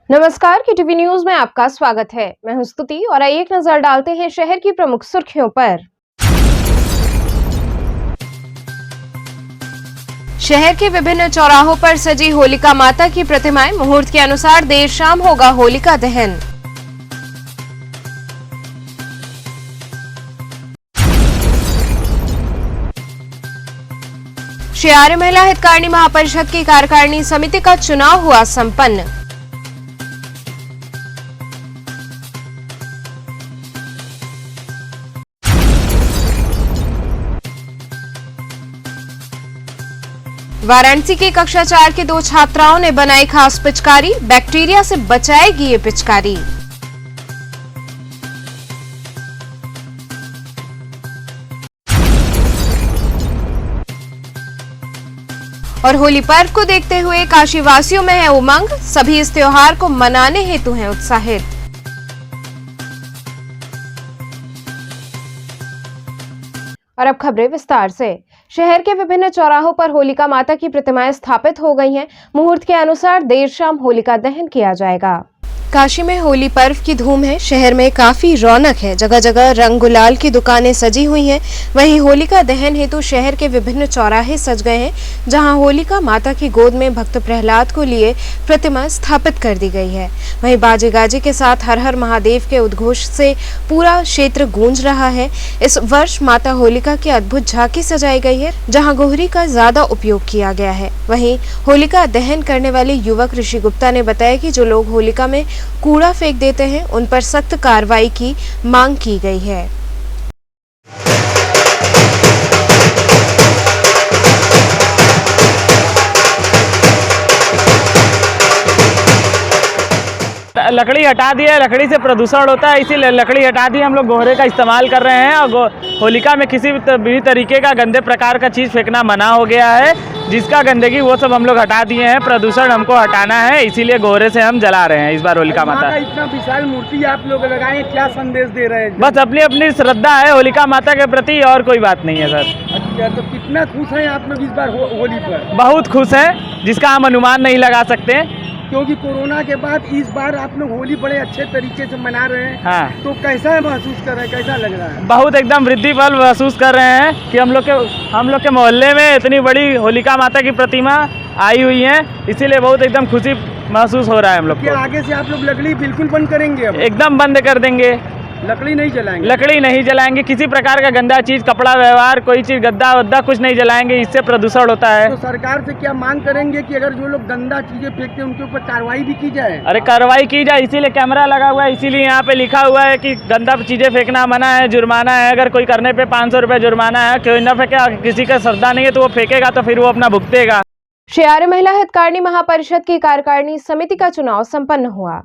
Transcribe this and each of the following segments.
नमस्कार, KTV news में आपका स्वागत है। मैं हूं स्तुति और आइए एक नजर डालते हैं शहर की प्रमुख सुर्खियों पर। शहर के विभिन्न चौराहों पर सजी होलिका माता की प्रतिमाएं। मुहूर्त के अनुसार देर शाम होगा होलिका दहन। श्री आर्य महिला हितकारिणी महापरिषद की कार्यकारिणी समिति का चुनाव हुआ संपन्न। वाराणसी की कक्षा 4 की 2 छात्राओं ने बनाई खास पिचकारी। बैक्टीरिया से बचाएगी ये पिचकारी। और होली पर्व को देखते हुए काशी वासियों में है उमंग। सभी इस त्योहार को मनाने हेतु हैं उत्साहित। और अब खबरें विस्तार से। शहर के विभिन्न चौराहों पर होलिका माता की प्रतिमाएं स्थापित हो गई हैं। मुहूर्त के अनुसार देर शाम होलिका दहन किया जाएगा। काशी में होली पर्व की धूम है। शहर में काफी रौनक है। जगह जगह रंग गुलाल की दुकानें सजी हुई हैं। वहीं होलिका दहन हेतु शहर के विभिन्न चौराहे सज गए हैं, जहां होलिका माता की गोद में भक्त प्रहलाद को लिए प्रतिमा स्थापित कर दी गई है। वहीं बाजे गाजे के साथ हर हर महादेव के उद्घोष से पूरा क्षेत्र गूंज रहा है। इस वर्ष माता होलिका की अद्भुत झांकी सजाई गई है, जहाँ गोहरी का ज्यादा उपयोग किया गया है। वहीं होलिका दहन करने वाले युवक ऋषि गुप्ता ने बताया कि जो लोग होलिका में कूड़ा फेंक देते हैं, उन पर सख्त कार्रवाई की मांग की गई है। लकड़ी हटा दी है, लकड़ी से प्रदूषण होता है, इसीलिए लकड़ी हटा दी। हम लोग गोहरे का इस्तेमाल कर रहे हैं और होलिका में किसी भी तरीके का गंदे प्रकार का चीज़ फेंकना मना हो गया है। जिसका गंदगी वो सब हम लोग हटा दिए हैं। प्रदूषण हमको हटाना है, इसीलिए गोहरे से हम जला रहे हैं इस बार होलिका माता। इतना विशाल मूर्ति आप लोग लगाए, क्या संदेश दे रहे हैं? बस अपनी अपनी श्रद्धा है होलिका माता के प्रति, और कोई बात नहीं है सर। अच्छा, तो कितना खुश हैं आप लोग इस बार होली पर? बहुत खुश हैं, जिसका हम अनुमान नहीं लगा सकते, क्योंकि कोरोना के बाद इस बार आप लोग होली बड़े अच्छे तरीके से मना रहे हैं। हाँ। तो कैसा महसूस कर रहे हैं, कैसा लग रहा है? बहुत एकदम वृद्धि बल महसूस कर रहे हैं कि हम लोग के मोहल्ले में इतनी बड़ी होलिका माता की प्रतिमा आई हुई है, इसीलिए बहुत एकदम खुशी महसूस हो रहा है हम लोग को। आगे से आप लोग लकड़ी बिल्कुल बंद करेंगे? अब एकदम बंद कर देंगे, लकड़ी नहीं जलाएंगे? लकड़ी नहीं जलाएंगे। किसी प्रकार का गंदा चीज, कपड़ा व्यवहार, कोई चीज गद्दा वद्दा कुछ नहीं जलाएंगे, इससे प्रदूषण होता है। तो सरकार से क्या मांग करेंगे कि अगर जो लोग गंदा चीजें फेंकते हैं उनके ऊपर कार्रवाई भी की जाए? अरे कार्रवाई की जाए, इसीलिए कैमरा लगा हुआ है, इसीलिए यहाँ पे लिखा हुआ है कि गंदा चीजें फेंकना मना है, जुर्माना है। अगर कोई करने पे 500 रुपये जुर्माना है। कोई न फेंके, किसी का श्रद्धा नहीं है तो वो फेंकेगा तो फिर वो अपना भुगतेगा। श्री आर्य महिला हितकारिणी महापरिषद की कार्यकारिणी समिति का चुनाव संपन्न हुआ।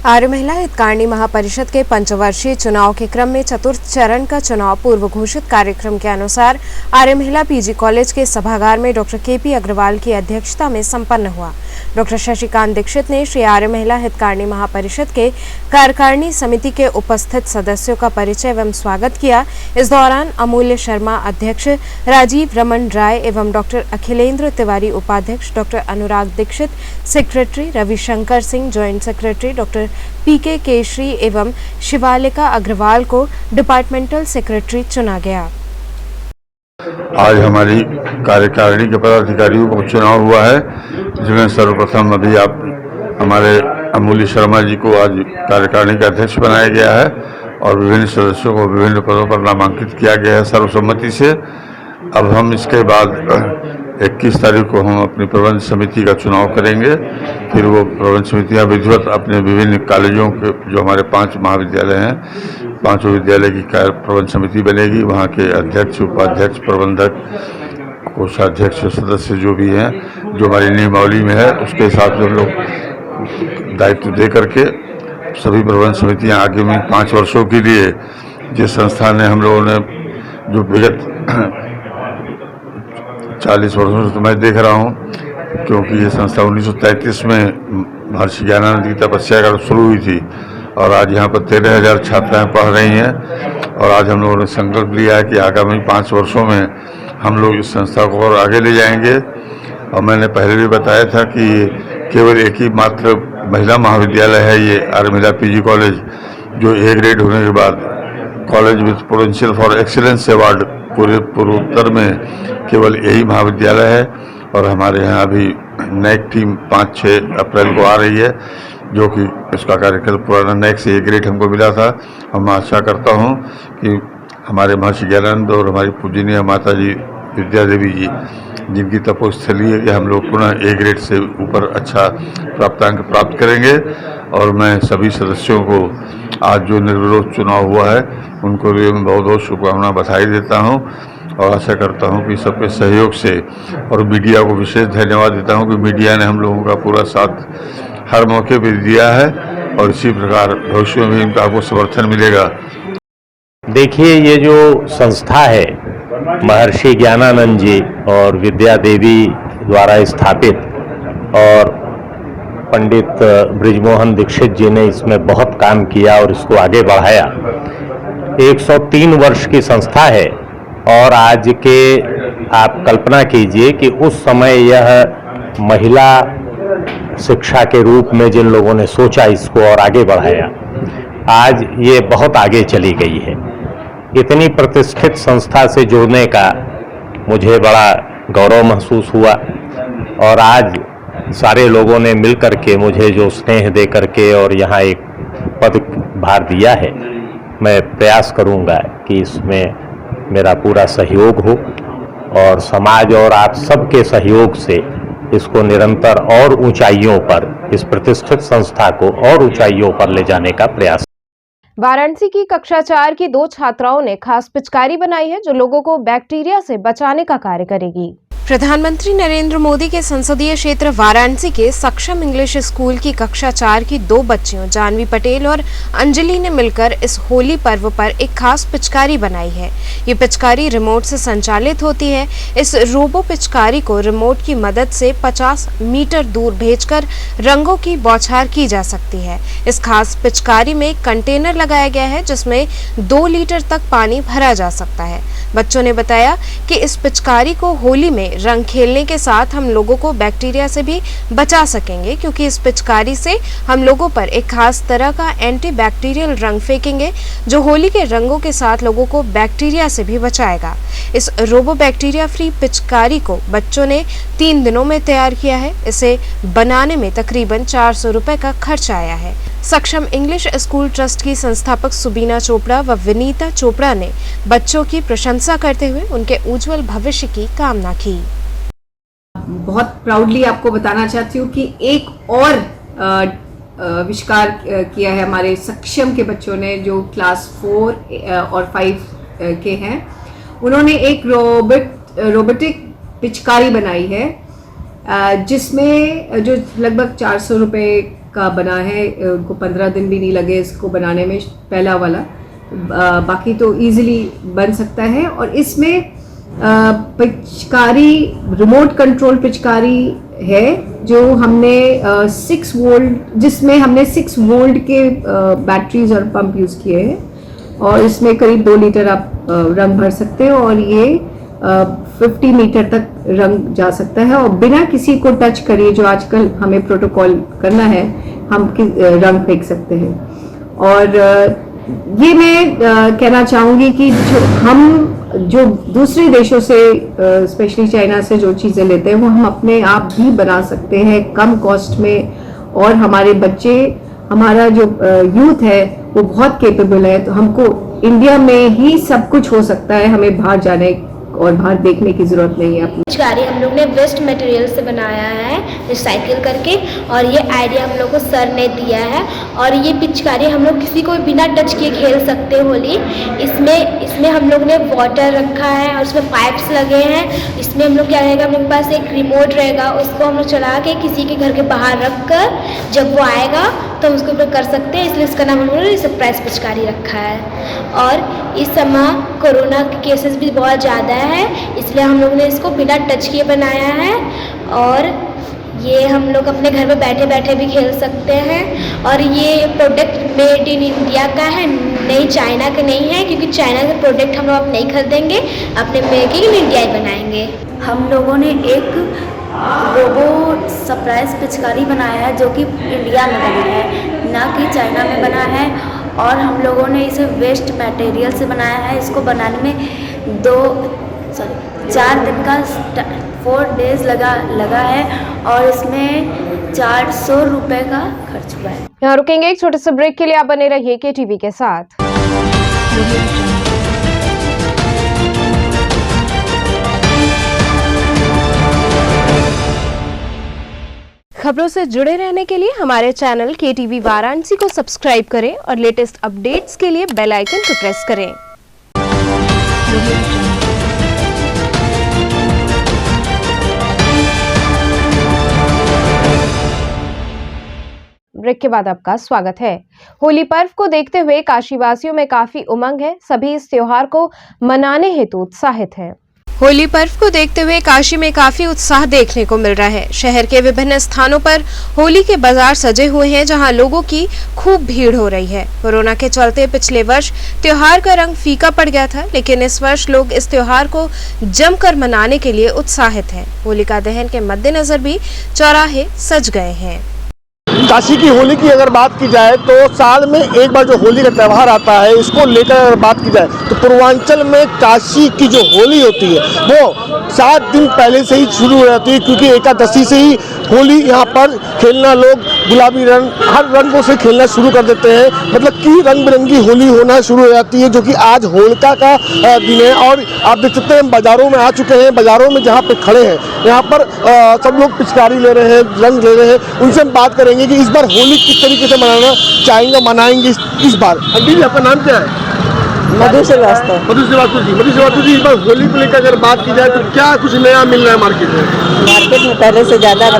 आर्य महिला हितकारिणी महापरिषद के पंचवर्षीय चुनाव के क्रम में चतुर्थ चरण का चुनाव पूर्व घोषित कार्यक्रम के अनुसार आर्य महिला पीजी कॉलेज के सभागार में डॉक्टर केपी अग्रवाल की अध्यक्षता में संपन्न हुआ। डॉक्टर शशिकांत दीक्षित ने श्री आर्य महिला हितकारिणी महापरिषद के कार्यकारिणी समिति के उपस्थित सदस्यों का परिचय एवं स्वागत किया। इस दौरान अमूल्य शर्मा अध्यक्ष, राजीव रमन राय एवं डॉक्टर अखिलेंद्र तिवारी उपाध्यक्ष, doctor Anurag Dixit secretary, Ravishankar Singh joint secretary, doctor PK Keshari एवं शिवालिका अग्रवाल को डिपार्टमेंटल सेक्रेटरी चुना गया। आज हमारी कार्यकारिणी के पदाधिकारियों का चुनाव हुआ है, जिसमें सर्वप्रथम अभी आप हमारे अमूल्य शर्मा जी को आज कार्यकारिणी का अध्यक्ष बनाया गया है और विभिन्न सदस्यों को विभिन्न पदों पर नामांकित किया गया है सर्वसम्मति से। अब हम इसके बाद 21 तारीख को हम अपनी प्रबंध समिति का चुनाव करेंगे। फिर वो प्रबंध समितियाँ विधिवत अपने विभिन्न कॉलेजों के, जो हमारे 5 महाविद्यालय हैं, 5 विद्यालय की प्रबंध समिति बनेगी। वहाँ के अध्यक्ष, उपाध्यक्ष, प्रबंधक, कोषाध्यक्ष, सदस्य जो भी हैं, जो हमारी नियमावली में है, उसके हिसाब से हम लोग दायित्व दे करके सभी प्रबंध समितियाँ आगे में 5 वर्षों के लिए, जिस संस्था ने हम लोगों ने जो विगत 40 वर्षों से तो मैं देख रहा हूँ, क्योंकि ये संस्था 1933 में महर्षि ज्ञानानंद की तपस्या का शुरू हुई थी और आज यहाँ पर 13,000 छात्राएं पढ़ रही हैं। और आज हम लोगों ने संकल्प लिया है कि आगामी 5 वर्षों में हम लोग इस संस्था को और आगे ले जाएंगे। और मैंने पहले भी बताया था कि केवल एक ही मात्र महिला महाविद्यालय है ये आर्मिला पीजी कॉलेज, जो ए ग्रेड होने के बाद college with potential for excellence award पूरे पूर्वोत्तर में केवल यही महाविद्यालय है। और हमारे यहाँ अभी नेक टीम 5-6 अप्रैल को आ रही है, जो कि इसका कार्यक्रम पुराना नेक से ए ग्रेड हमको मिला था। और मैं आशा करता हूँ कि हमारे महर्षि ज्ञानानंद और हमारी पूजनीय माता जी विद्या देवी जी, जिनकी तपोस्थली है, कि हम लोग पुनः ए ग्रेड से ऊपर अच्छा प्राप्तांक प्राप्त करेंगे। और मैं सभी सदस्यों को आज जो निर्विरोध चुनाव हुआ है उनको लिए मैं बहुत बहुत शुभकामना बधाई देता हूँ और आशा करता हूँ कि सबके सहयोग से, और मीडिया को विशेष धन्यवाद देता हूँ कि मीडिया ने हम लोगों का पूरा साथ हर मौके पर दिया है और इसी प्रकार भविष्य में भी इनका आपको समर्थन मिलेगा। देखिए, ये जो संस्था है महर्षि ज्ञानानंद जी और विद्या देवी द्वारा स्थापित, और पंडित बृजमोहन दीक्षित जी ने इसमें बहुत काम किया और इसको आगे बढ़ाया। 103 वर्ष की संस्था है और आज के आप कल्पना कीजिए कि उस समय यह महिला शिक्षा के रूप में जिन लोगों ने सोचा इसको और आगे बढ़ाया, आज ये बहुत आगे चली गई है। इतनी प्रतिष्ठित संस्था से जुड़ने का मुझे बड़ा गौरव महसूस हुआ और आज सारे लोगों ने मिल करके मुझे जो स्नेह दे करके और यहाँ एक पद भार दिया है, मैं प्रयास करूँगा कि इसमें मेरा पूरा सहयोग हो और समाज और आप सबके सहयोग से इसको निरंतर और ऊंचाइयों पर, इस प्रतिष्ठित संस्था को और ऊंचाइयों पर ले जाने का प्रयास। वाराणसी की कक्षा 4 की 2 छात्राओं ने खास पिचकारी बनाई है जो लोगों को बैक्टीरिया से बचाने का कार्य करेगी। प्रधानमंत्री नरेंद्र मोदी के संसदीय क्षेत्र वाराणसी के सक्षम इंग्लिश स्कूल की कक्षा 4 की 2 बच्चियों जानवी पटेल और अंजलि ने मिलकर इस होली पर्व पर एक खास पिचकारी बनाई है। ये पिचकारी रिमोट से संचालित होती है। इस रोबो पिचकारी को रिमोट की मदद से 50 मीटर दूर भेजकर रंगों की बौछार की जा सकती है। इस खास पिचकारी में एक कंटेनर लगाया गया है जिसमें 2 लीटर तक पानी भरा जा सकता है। बच्चों ने बताया कि इस पिचकारी को होली में रंग खेलने के साथ हम लोगों को बैक्टीरिया से भी बचा सकेंगे, क्योंकि इस पिचकारी से हम लोगों पर एक खास तरह का एंटी बैक्टीरियल रंग फेंकेंगे जो होली के रंगों के साथ लोगों को बैक्टीरिया से भी बचाएगा। इस रोबो बैक्टीरिया फ्री पिचकारी को बच्चों ने 3 दिनों में तैयार किया है। इसे बनाने में तकरीबन 400 रुपए का खर्च आया है। सक्षम इंग्लिश स्कूल ट्रस्ट की संस्थापक सुबीना चोपड़ा व विनीता चोपड़ा ने बच्चों की प्रशंसा करते हुए उनके उज्जवल भविष्य की कामना की। बहुत प्राउडली आपको बताना चाहती हूँ कि एक और आविष्कार किया है हमारे सक्षम के बच्चों ने, जो क्लास 4 और 5 के हैं। उन्होंने एक रोबोटिक पिचकारी बनाई है जिसमें जो लगभग 400 रुपये का बना है। उनको 15 दिन भी नहीं लगे इसको बनाने में, पहला वाला। बाकी तो इजीली बन सकता है। और इसमें पिचकारी रिमोट कंट्रोल पिचकारी है जो हमने 6 वोल्ट, जिसमें हमने 6 वोल्ट के बैटरीज और पंप यूज़ किए हैं और इसमें करीब 2 लीटर आप रंग भर सकते हो और ये 50 मीटर तक रंग जा सकता है और बिना किसी को टच करिए, जो आजकल हमें प्रोटोकॉल करना है, हम रंग फेंक सकते हैं। और ये मैं कहना चाहूँगी कि जो दूसरे देशों से स्पेशली चाइना से जो चीज़ें लेते हैं वो हम अपने आप भी बना सकते हैं कम कॉस्ट में। और हमारे बच्चे, हमारा जो यूथ है वो बहुत कैपेबल है। तो हमको इंडिया में ही सब कुछ हो सकता है, हमें बाहर जाने और बाहर देखने की ज़रूरत नहीं है। पिचकारी हम लोग ने वेस्ट मटेरियल से बनाया है, रिसाइकिल करके, और ये आइडिया हम लोग को सर ने दिया है। और ये पिचकारी हम लोग किसी को बिना टच किए खेल सकते हैं होली। इसमें हम लोग ने वाटर रखा है और उसमें पाइप्स लगे हैं। इसमें हम लोग क्या रहेगा, हम लोग के पास एक रिमोट रहेगा, उसको हम लोग चला के किसी के घर के बाहर रख कर जब वो आएगा तो उसके ऊपर कर सकते हैं। इसलिए इसका नाम हम लोगों ने सरप्राइज पिचकारी रखा है। और इस समय कोरोना के केसेस भी बहुत ज़्यादा है, इसलिए हम लोग ने इसको बिना टच किए बनाया है। और ये हम लोग अपने घर में बैठे बैठे भी खेल सकते हैं। और ये प्रोडक्ट मेड इन इंडिया का है, नहीं चाइना का नहीं है, क्योंकि चाइना के प्रोडक्ट हम लोग अब नहीं खरीदेंगे, अपने मेक इन इंडिया ही बनाएंगे। हम लोगों ने एक रोबो सरप्राइज पिचकारी बनाया है जो कि इंडिया में बना है, ना कि चाइना में बना है। और हम लोगों ने इसे वेस्ट मटेरियल से बनाया है। इसको बनाने में 4 दिन का 4 डेज लगा है और इसमें 400 रुपये का खर्च हुआ है। यहाँ रुकेंगे एक छोटे से ब्रेक के लिए। आप बने रहिए KTV के साथ। खबरों से जुड़े रहने के लिए हमारे चैनल KTV वाराणसी को सब्सक्राइब करें और लेटेस्ट अपडेट्स के लिए बेल आइकन को प्रेस करें। ब्रेक के बाद आपका स्वागत है। होली पर्व को देखते हुए काशीवासियों में काफी उमंग है। सभी इस त्योहार को मनाने हेतु उत्साहित हैं। होली पर्व को देखते हुए काशी में काफी उत्साह देखने को मिल रहा है। शहर के विभिन्न स्थानों पर होली के बाजार सजे हुए हैं, जहां लोगों की खूब भीड़ हो रही है। कोरोना के चलते पिछले वर्ष त्योहार का रंग फीका पड़ गया था, लेकिन इस वर्ष लोग इस त्योहार को जमकर मनाने के लिए उत्साहित हैं। होलिका दहन के मद्देनजर भी चौराहे सज गए हैं। काशी की होली की अगर बात की जाए तो साल में एक बार जो होली का त्यौहार आता है, इसको लेकर अगर बात की जाए तो पूर्वांचल में काशी की जो होली होती है वो 7 दिन पहले से ही शुरू हो जाती है, क्योंकि एकादशी से ही होली यहाँ पर खेलना, लोग गुलाबी रंग हर रंगों से खेलना शुरू कर देते हैं। मतलब कि रंग बिरंगी होली होना शुरू हो जाती है, जो कि आज होलिका का दिन है। और आप देख सकते हैं बाज़ारों में आ चुके हैं। बाज़ारों में जहाँ पे खड़े हैं यहाँ पर सब लोग पिचकारी ले रहे हैं, रंग ले रहे हैं। उनसे हम बात करेंगे कि इस बार होली किस तरीके से मनाना चाहेंगे, मनाएंगे इस बार। आंटी जी, आपका नाम क्या है? मधु श्रीवास्तव। मधु श्रीवास्तव जी, मधु श्रीवास्तव जी, इस बार होली को लेकर अगर बात की जाए तो क्या कुछ नया मिल रहा है मार्केट में? मार्केट में पहले से ज़्यादा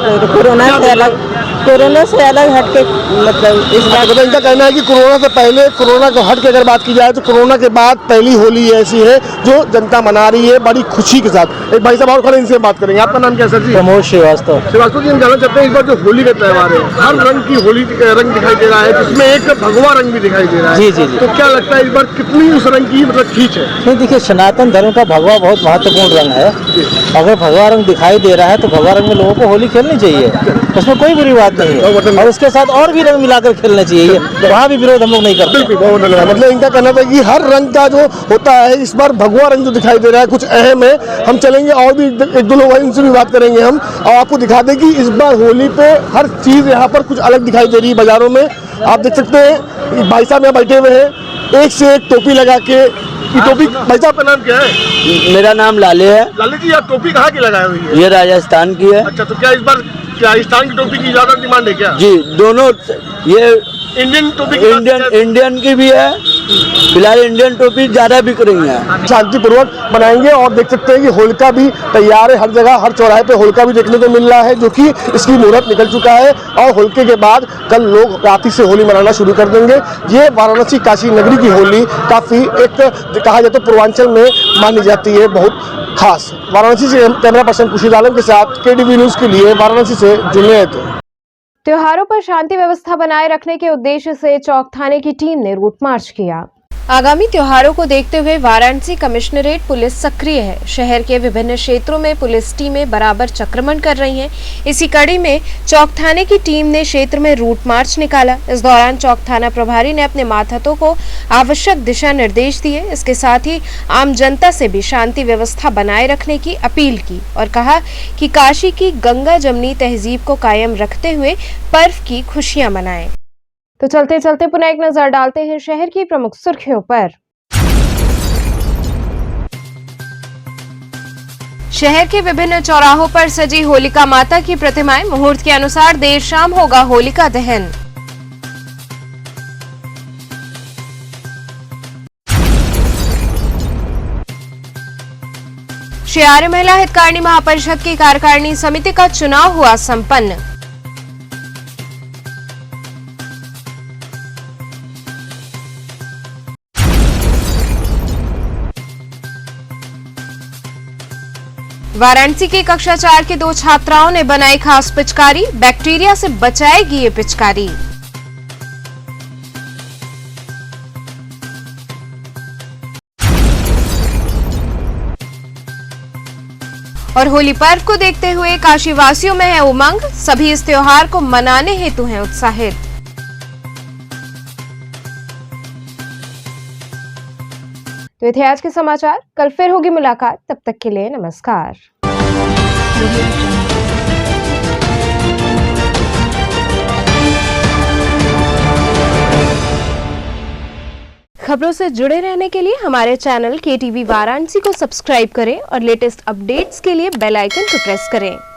कोरोना से अलग हटके, मतलब इस बार इनका कहना है कि कोरोना से पहले, कोरोना को हट के अगर बात की जाए तो कोरोना के बाद पहली होली ऐसी है जो जनता मना रही है बड़ी खुशी के साथ। एक भाई साहब और खड़े, इनसे बात करेंगे। आपका नाम क्या है सर जी? प्रमोद श्रीवास्तव। श्रीवास्तव जी, हम जानना चाहते हैं इस बार जो होली का त्यौहार है, हर रंग की होली रंग दिखाई दे रहा है, जिसमें एक भगवा रंग भी दिखाई दे रहा है। जी। तो क्या लगता है इस बार कितनी उस रंग की मतलब खींच है? नहीं, देखिए, सनातन धर्म का भगवा बहुत महत्वपूर्ण रंग है। अगर भगवा रंग दिखाई दे रहा है तो भगवा रंग में लोगों को होली खेलनी चाहिए, उसमें कोई बुरी बात नहीं है। और उसके साथ और भी रंग मिलाकर खेलना चाहिए, वहाँ भी विरोध हम लोग नहीं करते। मतलब इनका कहना था कि हर रंग का जो होता है, इस बार भगवा रंग जो दिखाई दे रहा है कुछ अहम है। हम चलेंगे और भी एक दो लोग, इनसे भी बात करेंगे हम, और आपको दिखा दें कि इस बार होली पे हर चीज़ यहाँ पर कुछ अलग दिखाई दे रही है। बाजारों में आप देख सकते हैं भाई साहब यहाँ बैठे हुए हैं, एक से एक टोपी लगा के। टोपी, भाई साहब का नाम क्या है? मेरा नाम लाले है। लाले जी, आप टोपी कहाँ की लगाई हुई है? ये राजस्थान की है। अच्छा, तो क्या इस बार राजस्थान की टोपी की ज्यादा डिमांड है क्या? जी, दोनों। ये इंडियन टोपी इंडियन की भी है। फिलहाल इंडियन टोपी ज्यादा बिक रही है। शांतिपूर्वक बनाएंगे। और देख सकते हैं कि होलिका भी तैयार है, हर जगह हर चौराहे पे होलिका भी देखने को मिल रहा है, जो कि इसकी मुहूर्त निकल चुका है। और होलिके के बाद कल लोग रात्रि से होली मनाना शुरू कर देंगे। ये वाराणसी काशी नगरी की होली काफ़ी एक कहा जाए तो पूर्वांचल में मानी जाती है, बहुत खास। वाराणसी से कैमरा पर्सन खुर्शीद आलम के साथ KTV न्यूज़ के लिए वाराणसी से जुनेद। त्योहारों पर शांति व्यवस्था बनाए रखने के उद्देश्य से चौक थाने की टीम ने रूट मार्च किया। आगामी त्योहारों को देखते हुए वाराणसी कमिश्नरेट पुलिस सक्रिय है। शहर के विभिन्न क्षेत्रों में पुलिस टीमें बराबर चक्रमण कर रही हैं। इसी कड़ी में चौक थाने की टीम ने क्षेत्र में रूट मार्च निकाला। इस दौरान चौक थाना प्रभारी ने अपने मातहतों को आवश्यक दिशा निर्देश दिए। इसके साथ ही आम जनता से भी शांति व्यवस्था बनाए रखने की अपील की और कहा कि काशी की गंगा जमनी तहजीब को कायम रखते हुए पर्व की खुशियां मनाएं। तो चलते चलते पुनः एक नजर डालते हैं शहर की प्रमुख सुर्खियों पर। शहर के विभिन्न चौराहों पर सजी होलिका माता की प्रतिमाएं। मुहूर्त के अनुसार देर शाम होगा होलिका दहन। श्री आर्य महिला हितकारिणी महापरिषद की कार्यकारिणी समिति का चुनाव हुआ संपन्न। वाराणसी की कक्षा 4 की 2 छात्राओं ने बनाई खास पिचकारी। बैक्टीरिया से बचाएगी ये पिचकारी। और होली पर्व को देखते हुए काशी वासियों में है उमंग, सभी इस त्योहार को मनाने हेतु हैं उत्साहित। तो ये थे आज के समाचार, कल फिर होगी मुलाकात, तब तक के लिए नमस्कार। खबरों से जुड़े रहने के लिए हमारे चैनल KTV वाराणसी को सब्सक्राइब करें और लेटेस्ट अपडेट्स के लिए बेल आइकन को प्रेस करें।